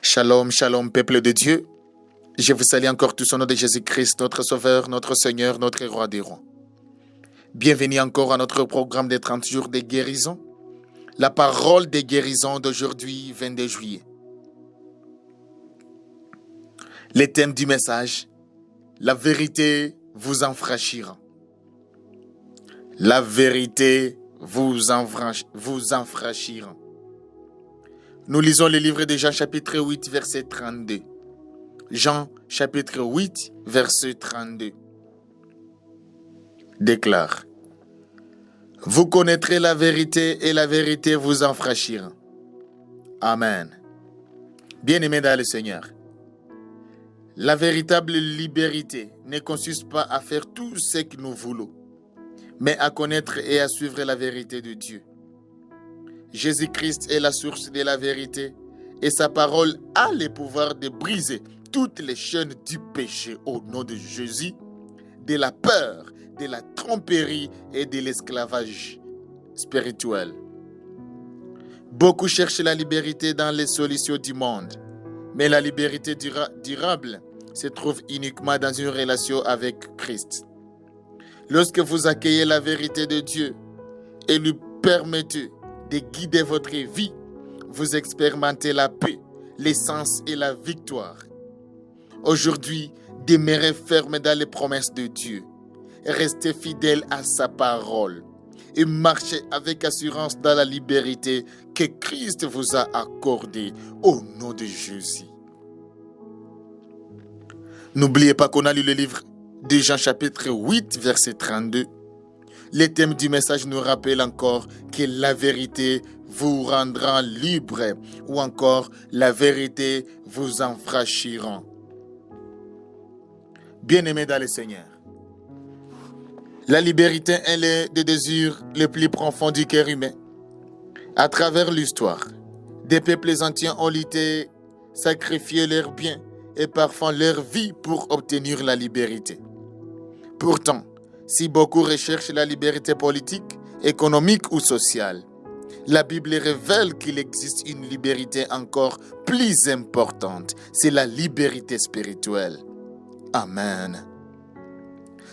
Shalom, shalom, peuple de Dieu. Je vous salue encore tous au nom de Jésus-Christ, notre Sauveur, notre Seigneur, notre Roi des Rois. Bienvenue encore à notre programme des 30 jours de guérison. La parole de guérison d'aujourd'hui, 22 juillet. Le thème du message, la vérité vous enfranchira. La vérité vous enfranchira. Nous lisons le livre de Jean chapitre 8, verset 32. Jean chapitre 8, verset 32. Déclare: vous connaîtrez la vérité et la vérité vous enfranchira. Amen. Bien-aimés dans le Seigneur, la véritable liberté ne consiste pas à faire tout ce que nous voulons, mais à connaître et à suivre la vérité de Dieu. Jésus-Christ est la source de la vérité et sa parole a le pouvoir de briser toutes les chaînes du péché au nom de Jésus, de la peur, de la tromperie et de l'esclavage spirituel. Beaucoup cherchent la liberté dans les solutions du monde, mais la liberté durable se trouve uniquement dans une relation avec Christ. Lorsque vous accueillez la vérité de Dieu et lui permettez de guider votre vie, vous expérimentez la paix, l'essence et la victoire. Aujourd'hui, demeurez ferme dans les promesses de Dieu. Restez fidèle à sa parole et marchez avec assurance dans la liberté que Christ vous a accordée au nom de Jésus. N'oubliez pas qu'on a lu le livre de Jean chapitre 8, verset 32. Le thème du message nous rappelle encore que la vérité vous rendra libre ou encore la vérité vous enfranchira. Bien-aimés dans le Seigneur, la liberté est le désir le plus profond du cœur humain. À travers l'histoire, des peuples entiers ont lutté, sacrifié leurs biens et parfois leur vie pour obtenir la liberté. Pourtant, si beaucoup recherchent la liberté politique, économique ou sociale, la Bible révèle qu'il existe une liberté encore plus importante, c'est la liberté spirituelle. Amen.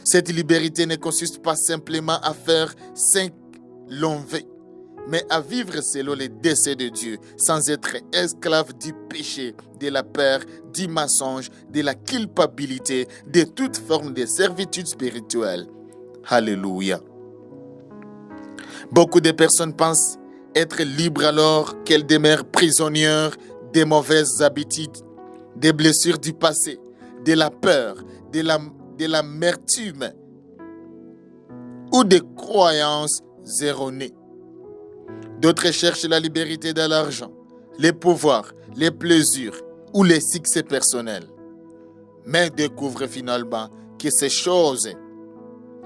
Cette liberté ne consiste pas simplement à faire 5 longs vœux, mais à vivre selon les desseins de Dieu, sans être esclave du péché, de la peur, du mensonge, de la culpabilité, de toute forme de servitude spirituelle. Alléluia. Beaucoup de personnes pensent être libres alors qu'elles demeurent prisonnières des mauvaises habitudes, des blessures du passé, de la peur, de l'amertume ou des croyances erronées. D'autres cherchent la liberté dans l'argent, les pouvoirs, les plaisirs ou les succès personnels, mais découvrent finalement que ces choses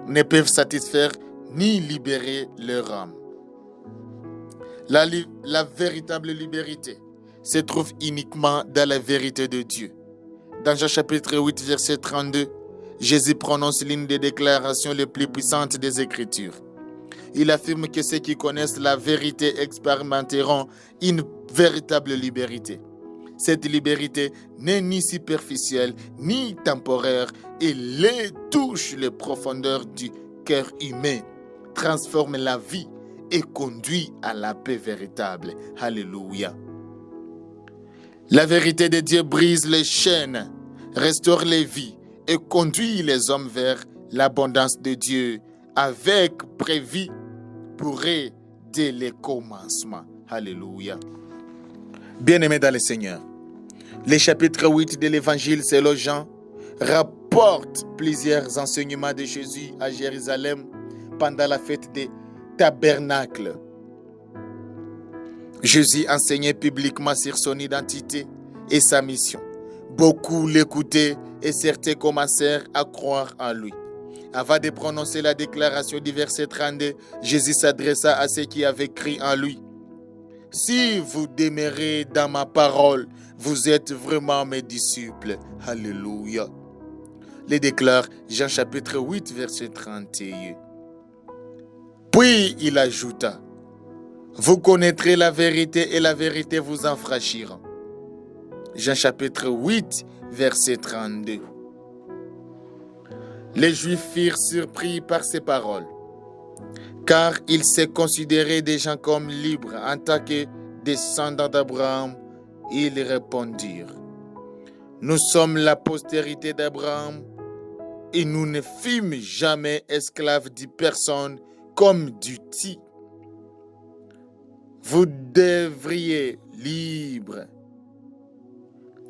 ne peuvent satisfaire ni libérer leur âme. La véritable liberté se trouve uniquement dans la vérité de Dieu. Dans Jean chapitre 8, verset 32, Jésus prononce l'une des déclarations les plus puissantes des Écritures. Il affirme que ceux qui connaissent la vérité expérimenteront une véritable liberté. Cette liberté n'est ni superficielle ni temporaire. Elle touche les profondeurs du cœur humain, transforme la vie et conduit à la paix véritable. Alléluia. La vérité de Dieu brise les chaînes, restaure les vies et conduit les hommes vers l'abondance de Dieu avec prévu pour eux dès le commencement. Alléluia. Bien-aimés dans le Seigneur, le chapitre 8 de l'Évangile selon Jean rapporte plusieurs enseignements de Jésus à Jérusalem pendant la fête des tabernacles. Jésus enseignait publiquement sur son identité et sa mission. Beaucoup l'écoutaient et certains commencèrent à croire en lui. Avant de prononcer la déclaration du verset 32, Jésus s'adressa à ceux qui avaient cru en lui. « Si vous demeurez dans ma parole, vous êtes vraiment mes disciples. » Alléluia. Le déclare Jean chapitre 8, verset 31. Puis il ajouta: vous connaîtrez la vérité et la vérité vous enfranchira. Jean chapitre 8, verset 32. Les Juifs furent surpris par ces paroles, car ils se considéraient des gens comme libres en tant que descendants d'Abraham. Ils répondirent: nous sommes la postérité d'Abraham et nous ne fûmes jamais esclaves de personne comme du ti. Vous devriez libre.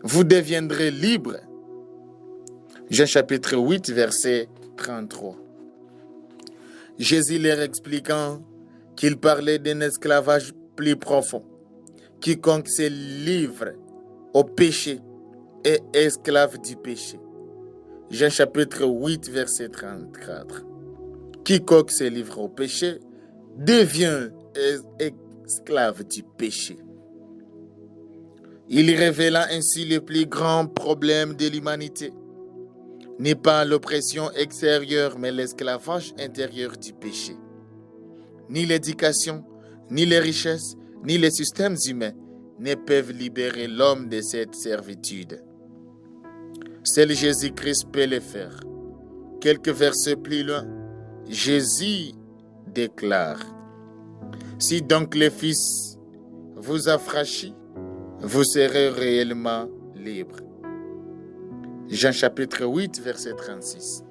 Vous deviendrez libre. Jean chapitre 8, verset 33. Jésus leur expliquant qu'il parlait d'un esclavage plus profond. Quiconque se livre au péché est esclave du péché. Jean chapitre 8, verset 34. Quiconque se livre au péché devient esclave du péché. Il révéla ainsi le plus grand problème de l'humanité. N'est pas l'oppression extérieure, mais l'esclavage intérieur du péché. Ni l'éducation, ni les richesses, ni les systèmes humains ne peuvent libérer l'homme de cette servitude. Seul Jésus-Christ peut le faire. Quelques versets plus loin, Jésus déclare: si donc le Fils vous affranchit, vous serez réellement libre. Jean chapitre 8, verset 36.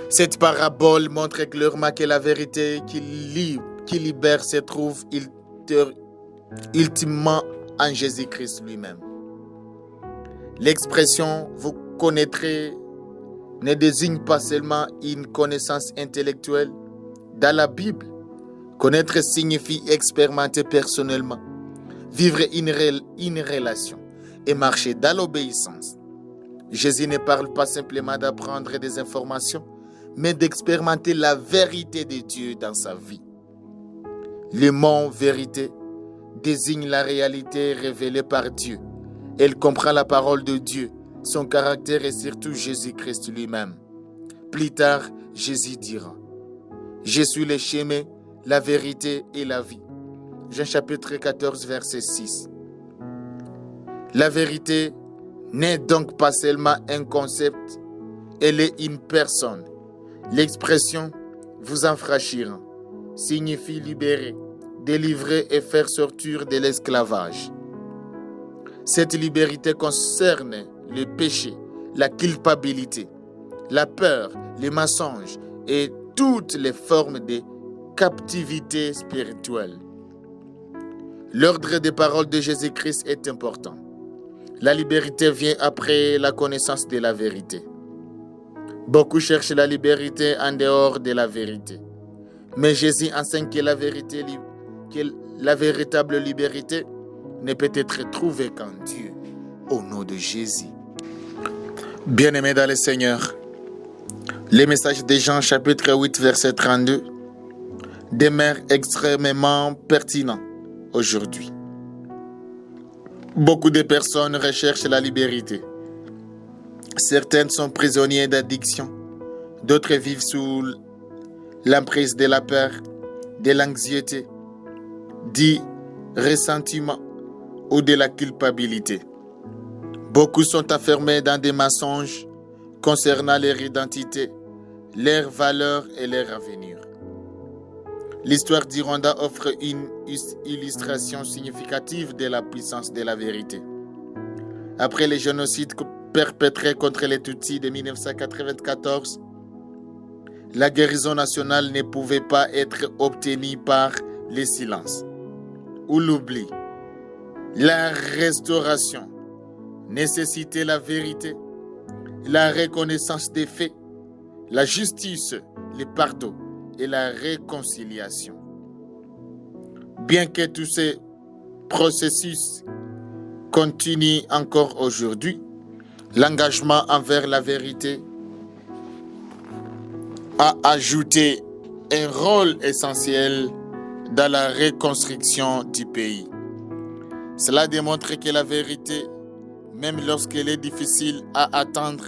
Cette parabole montre clairement que la vérité qui libère se trouve ultimement en Jésus-Christ lui-même. L'expression « vous connaîtrez » ne désigne pas seulement une connaissance intellectuelle. Dans la Bible, connaître signifie expérimenter personnellement, vivre une relation et marcher dans l'obéissance. Jésus ne parle pas simplement d'apprendre des informations, mais d'expérimenter la vérité de Dieu dans sa vie. Le mot « vérité » désigne la réalité révélée par Dieu. Elle comprend la parole de Dieu, son caractère et surtout Jésus-Christ lui-même. Plus tard, Jésus dira: je suis le chemin, la vérité et la vie. Jean chapitre 14, verset 6. La vérité n'est donc pas seulement un concept, elle est une personne. L'expression « vous affranchir » signifie libérer, délivrer et faire sortir de l'esclavage. Cette liberté concerne le péché, la culpabilité, la peur, les mensonges et toutes les formes de captivité spirituelle. L'ordre des paroles de Jésus-Christ est important. La liberté vient après la connaissance de la vérité. Beaucoup cherchent la liberté en dehors de la vérité. Mais Jésus enseigne que la véritable liberté ne peut être trouvée qu'en Dieu, au nom de Jésus. Bien-aimés dans le Seigneur, le message de Jean chapitre 8 verset 32 demeure extrêmement pertinent aujourd'hui. Beaucoup de personnes recherchent la liberté. Certaines sont prisonniers d'addiction, d'autres vivent sous l'emprise de la peur, de l'anxiété, du ressentiment ou de la culpabilité. Beaucoup sont enfermés dans des mensonges concernant leur identité, leurs valeurs et leur avenir. L'histoire du Rwanda offre une illustration significative de la puissance de la vérité. Après le génocide perpétré contre les Tutsis de 1994, la guérison nationale ne pouvait pas être obtenue par le silence ou l'oubli. La restauration nécessitait la vérité, la reconnaissance des faits, la justice, le pardon et la réconciliation. Bien que tous ces processus continuent encore aujourd'hui, l'engagement envers la vérité a ajouté un rôle essentiel dans la reconstruction du pays. Cela démontre que la vérité, même lorsqu'elle est difficile à atteindre,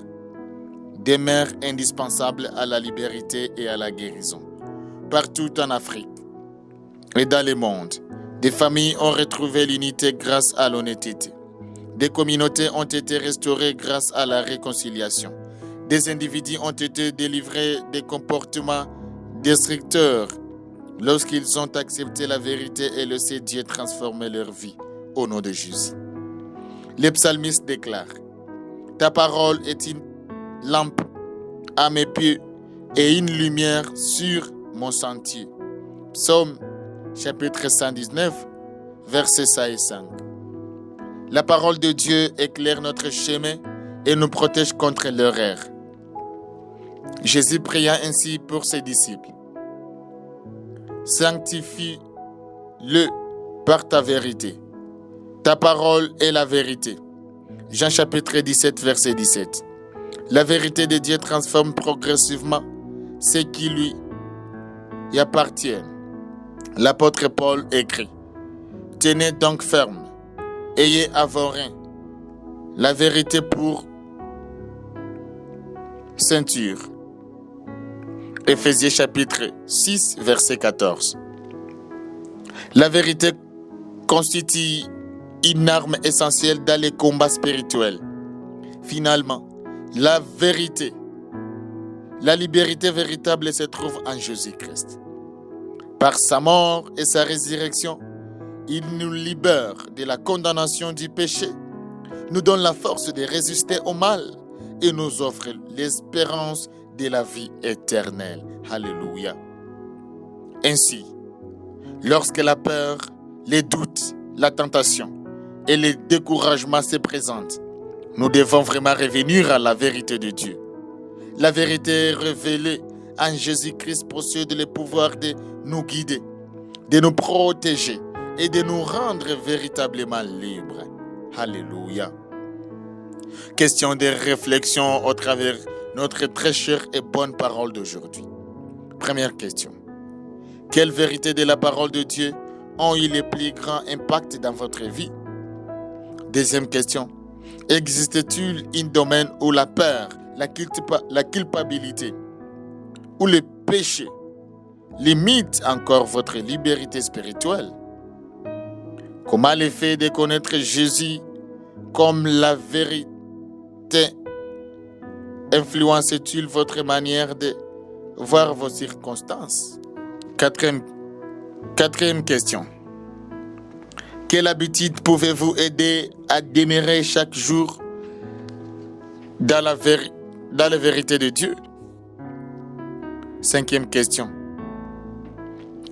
demeure indispensable à la liberté et à la guérison. Partout en Afrique et dans le monde, Des familles ont retrouvé l'unité grâce à l'honnêteté. Des communautés ont été restaurées grâce à la réconciliation. Des individus ont été délivrés des comportements destructeurs lorsqu'ils ont accepté la vérité et laissé Dieu transformer leur vie au nom de Jésus. Les psalmistes déclarent: ta parole est une lampe à mes pieds et une lumière sur mon sentier. Psaume chapitre 119, versets 5 et 5. La parole de Dieu éclaire notre chemin et nous protège contre l'erreur. Jésus pria ainsi pour ses disciples: sanctifie-le par ta vérité. Ta parole est la vérité. Jean chapitre 17, verset 17. La vérité de Dieu transforme progressivement ce qui lui appartient. L'apôtre Paul écrit: tenez donc ferme, ayez à vos reins la vérité pour ceinture. Éphésiens chapitre 6, verset 14. La vérité constitue une arme essentielle dans les combats spirituels. Finalement, la liberté véritable se trouve en Jésus-Christ. Par sa mort et sa résurrection, il nous libère de la condamnation du péché, nous donne la force de résister au mal et nous offre l'espérance de la vie éternelle. Alléluia. Ainsi, lorsque la peur, les doutes, la tentation et le découragement se présentent, nous devons vraiment revenir à la vérité de Dieu. La vérité révélée en Jésus-Christ possède le pouvoir de nous guider, de nous protéger et de nous rendre véritablement libres. Alléluia. Question de réflexion au travers notre très chère et bonne parole d'aujourd'hui. Première question. Quelles vérités de la parole de Dieu ont eu le plus grand impact dans votre vie? Deuxième question. Existe-t-il un domaine où la peur, la culpabilité ou le péché limite encore votre liberté spirituelle? Comment le fait de connaître Jésus comme la vérité influence-t-il votre manière de voir vos circonstances? Quatrième question. Quelle habitude pouvez-vous aider à demeurer chaque jour dans la vérité de Dieu? Cinquième question.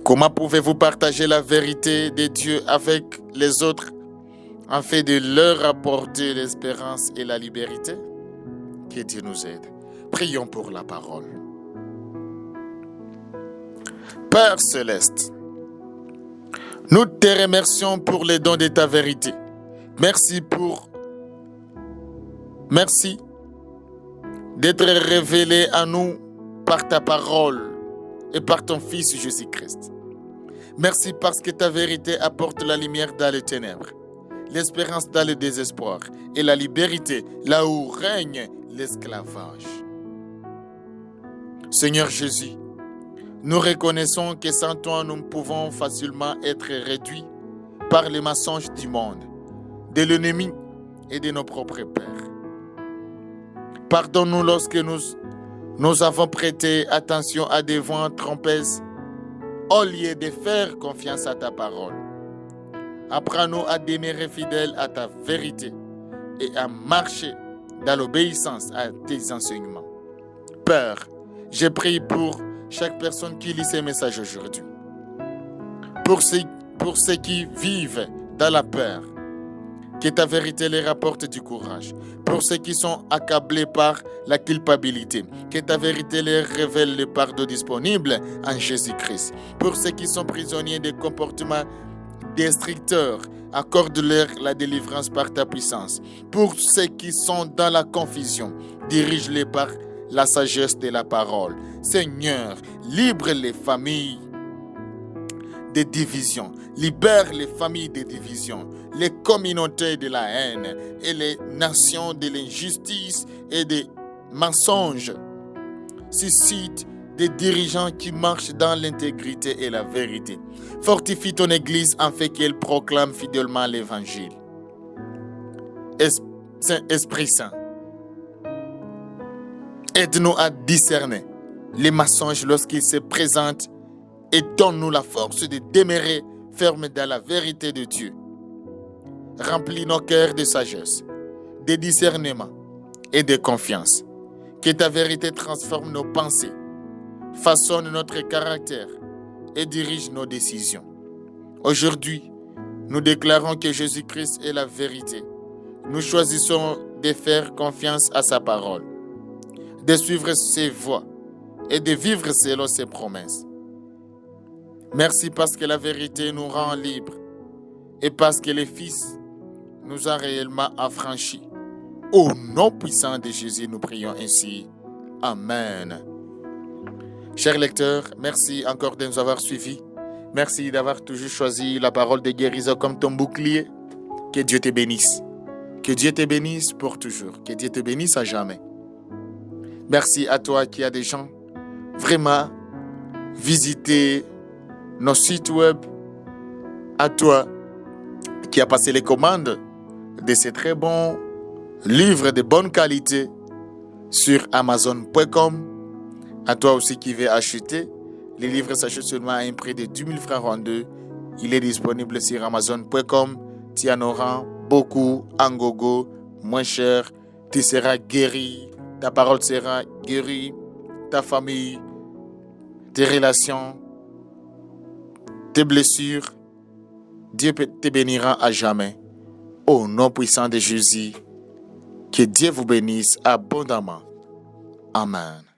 Comment pouvez-vous partager la vérité de Dieu avec les autres afin de leur apporter l'espérance et la liberté? Que Dieu nous aide. Prions pour la parole. Père céleste, nous te remercions pour les dons de ta vérité. Merci d'être révélé à nous par ta parole et par ton Fils Jésus-Christ. Merci parce que ta vérité apporte la lumière dans les ténèbres, l'espérance dans le désespoir et la liberté là où règne l'esclavage. Seigneur Jésus, nous reconnaissons que sans toi, nous pouvons facilement être réduits par les mensonges du monde, de l'ennemi et de nos propres pères. Pardonne-nous lorsque nous avons prêté attention à des voix trompeuses au lieu de faire confiance à ta parole. Apprends-nous à demeurer fidèles à ta vérité et à marcher dans l'obéissance à tes enseignements. Père, je prie pour chaque personne qui lit ces messages aujourd'hui. Pour ceux qui vivent dans la peur, que ta vérité les rapporte du courage. Pour ceux qui sont accablés par la culpabilité, que ta vérité leur révèle le pardon disponible en Jésus-Christ. Pour ceux qui sont prisonniers des comportements destructeurs, accorde-leur la délivrance par ta puissance. Pour ceux qui sont dans la confusion, dirige-les par la sagesse de la parole. Seigneur, libre les familles des divisions, libère les familles des divisions, les communautés de la haine et les nations de l'injustice et des mensonges. Suscite des dirigeants qui marchent dans l'intégrité et la vérité. Fortifie ton Église afin qu'elle proclame fidèlement l'Évangile. Esprit Saint, aide-nous à discerner les mensonges lorsqu'ils se présentent et donne-nous la force de demeurer ferme dans la vérité de Dieu. Remplis nos cœurs de sagesse, de discernement et de confiance. Que ta vérité transforme nos pensées, façonne notre caractère et dirige nos décisions. Aujourd'hui, nous déclarons que Jésus-Christ est la vérité. Nous choisissons de faire confiance à sa parole, de suivre ses voies et de vivre selon ses promesses. Merci parce que la vérité nous rend libres et parce que le Fils nous a réellement affranchis. Au nom puissant de Jésus, nous prions ainsi. Amen. Chers lecteurs, merci encore de nous avoir suivis. Merci d'avoir toujours choisi la parole de guérison comme ton bouclier. Que Dieu te bénisse. Que Dieu te bénisse pour toujours. Que Dieu te bénisse à jamais. Merci à toi qui as des gens vraiment visité nos sites web. À toi qui a passé les commandes de ces très bons livres de bonne qualité sur Amazon.com. À toi aussi qui veux acheter. Les livres s'achètent seulement à un prix de 10 000 francs rondeux. Il est disponible sur Amazon.com. Tu en auras beaucoup en gogo, moins cher. Tu seras guéri. Ta parole sera guérie. Ta famille, tes relations, tes blessures. Dieu te bénira à jamais. Au nom puissant de Jésus. Que Dieu vous bénisse abondamment. Amen.